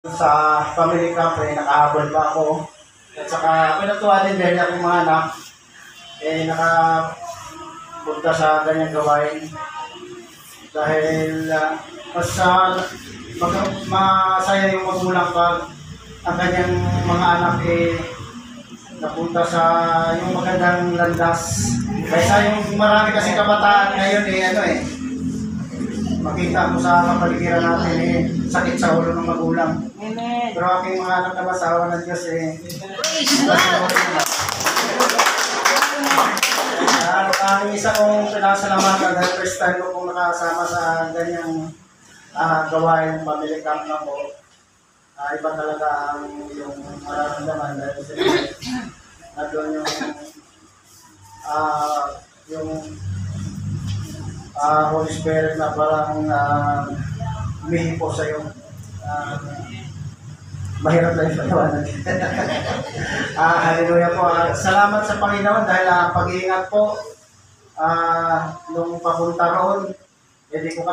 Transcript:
Sa family camp nakahabol pa ako. At saka ako natuwa din dahil akong mga anak nakapunta sa ganyang gawain. Dahil mas masaya yung magulang pag ang kanyang mga anak napunta sa yung magandang landas. Kaysa yung marami kasi kabataan ngayon makita mo sa kapaligiran natin sakit sa ulo ng magulang. Amen. Pero aking mga anak na masawa ng Diyos ang isa kong pinasalamatan dahil first time ko kung nakasama sa ganyang gawain family camp na po. Iba talaga yung mararamdaman dahil sa doon yung Holy Spirit na parang humihipo sa iyo. Mahirap lang yung patawanan. Hallelujah po. Salamat sa Panginoon dahil pag-iingat po nung papunta roon, hindi ko